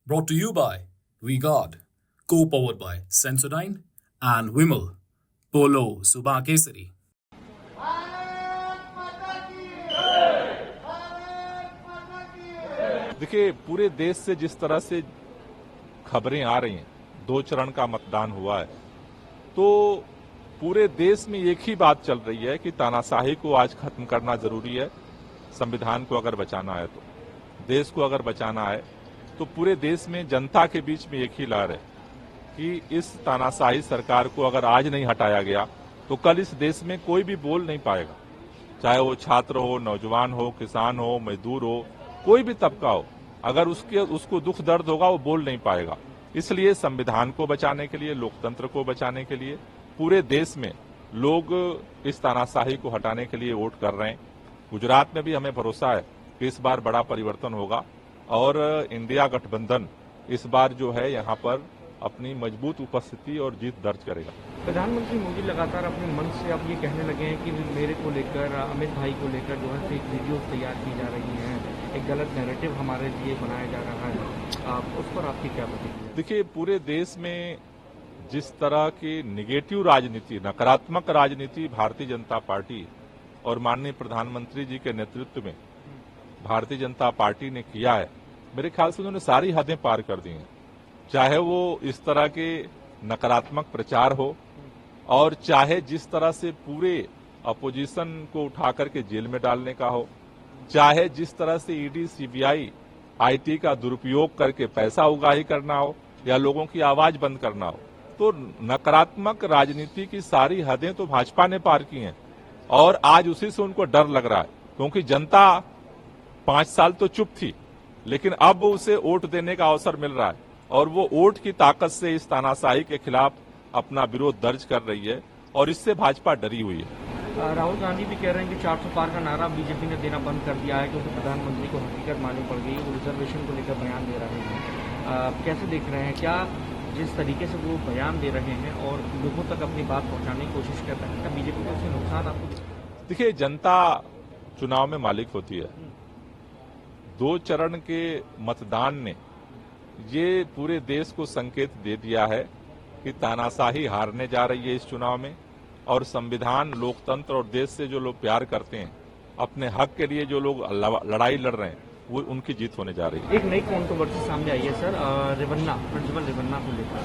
Brought to you by VGuard, co-powered by Sensodyne and Vimal, Polo Subha Kesari. देखिए, पूरे देश से जिस तरह से खबरें आ रही हैं, 2 चरण का मतदान हुआ है, तो पूरे देश में एक ही बात चल रही है कि तानाशाही को आज खत्म करना जरूरी है। संविधान को अगर बचाना है, तो देश को अगर बचाना है, तो पूरे देश में जनता के बीच में एक ही लहर है कि इस तानाशाही सरकार को अगर आज नहीं हटाया गया तो कल इस देश में कोई भी बोल नहीं पाएगा, चाहे वो छात्र हो, नौजवान हो, किसान हो, मजदूर हो, कोई भी तबका हो। अगर उसको दुख दर्द होगा, वो बोल नहीं पाएगा। इसलिए संविधान को बचाने के लिए, लोकतंत्र को बचाने के लिए पूरे देश में लोग इस तानाशाही को हटाने के लिए वोट कर रहे हैं। गुजरात में भी हमें भरोसा है कि इस बार बड़ा परिवर्तन होगा और इंडिया गठबंधन इस बार जो है यहाँ पर अपनी मजबूत उपस्थिति और जीत दर्ज करेगा। प्रधानमंत्री मोदी लगातार अपने मन से अब ये कहने लगे हैं कि मेरे को लेकर, अमित भाई को लेकर जो है फेक वीडियोस तैयार की जा रही हैं, एक गलत नैरेटिव हमारे लिए बनाया जा रहा है। उस पर आपकी क्या प्रतिक्रिया? देखिए, पूरे देश में जिस तरह की निगेटिव राजनीति, नकारात्मक राजनीति भारतीय जनता पार्टी और माननीय प्रधानमंत्री जी के नेतृत्व में भारतीय जनता पार्टी ने किया है, मेरे ख्याल से उन्होंने सारी हदें पार कर दी हैं। चाहे वो इस तरह के नकारात्मक प्रचार हो और चाहे जिस तरह से पूरे अपोजिशन को उठा करके जेल में डालने का हो, चाहे जिस तरह से ईडी, सीबीआई, आईटी का दुरुपयोग करके पैसा उगाही करना हो या लोगों की आवाज बंद करना हो, तो नकारात्मक राजनीति की सारी हदें तो भाजपा ने पार की हैं और आज उसी से उनको डर लग रहा है, क्योंकि जनता 5 साल तो चुप थी, लेकिन अब उसे वोट देने का अवसर मिल रहा है और वो वोट की ताकत से इस तानाशाही के खिलाफ अपना विरोध दर्ज कर रही है और इससे भाजपा डरी हुई है। राहुल गांधी भी कह रहे हैं कि 400 पार का नारा बीजेपी ने देना बंद कर दिया है क्योंकि प्रधानमंत्री को हकीकत मालूम पड़ गई, वो रिजर्वेशन को लेकर बयान दे रहे हैं। कैसे देख रहे हैं? क्या जिस तरीके से वो बयान दे रहे हैं और लोगों तक अपनी बात पहुंचाने की कोशिश कर रहे हैं, क्या बीजेपी को उससे नुकसान आपको दिखता है? देखिए, जनता चुनाव में मालिक होती है। 2 चरण के मतदान ने ये पूरे देश को संकेत दे दिया है कि तानाशाही हारने जा रही है इस चुनाव में और संविधान, लोकतंत्र और देश से जो लोग प्यार करते हैं, अपने हक के लिए जो लोग लड़ाई लड़ रहे हैं, वो उनकी जीत होने जा रही है। एक नई कंट्रोवर्सी सामने आई है सर, प्रिंसिपल रेवन्ना को लेकर।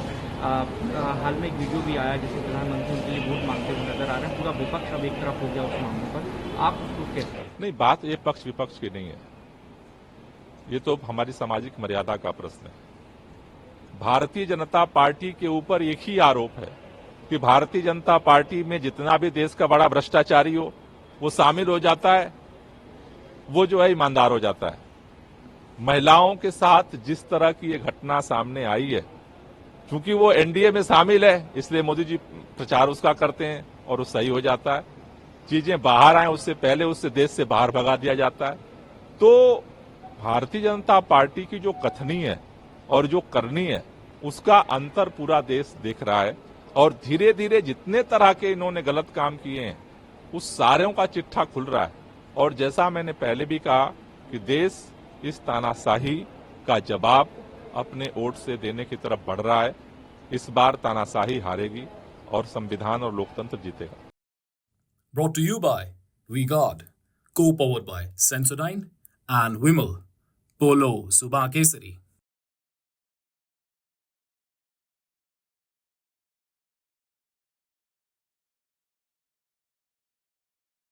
हाल में एक वीडियो भी आया जिसमें प्रधानमंत्री उनके लिए वोट मांगते हुए नजर आ रहे हैं। पूरा विपक्ष अब एक तरफ हो गया उस मामले पर, आप उसको कैसे? नहीं, बात ये पक्ष विपक्ष की नहीं है, ये तो हमारी सामाजिक मर्यादा का प्रश्न है। भारतीय जनता पार्टी के ऊपर एक ही आरोप है कि भारतीय जनता पार्टी में जितना भी देश का बड़ा भ्रष्टाचारी हो, वो शामिल हो जाता है, वो जो है ईमानदार हो जाता है। महिलाओं के साथ जिस तरह की ये घटना सामने आई है, क्योंकि वो एनडीए में शामिल है, इसलिए मोदी जी प्रचार उसका करते हैं और वो सही हो जाता है। चीजें बाहर आए उससे पहले उससे देश से बाहर भगा दिया जाता है। तो भारतीय जनता पार्टी की जो कथनी है और जो करनी है, उसका अंतर पूरा देश देख रहा है और धीरे धीरे जितने तरह के इन्होंने गलत काम किए हैं, उस सारों का चिट्ठा खुल रहा है। और जैसा मैंने पहले भी कहा कि देश इस तानाशाही का जवाब अपने वोट से देने की तरफ बढ़ रहा है। इस बार तानाशाही हारेगी और संविधान और लोकतंत्र जीतेगा। Brought to you by VGuard, co-powered by Sensodyne and Vimal, Polo Subha Kesari.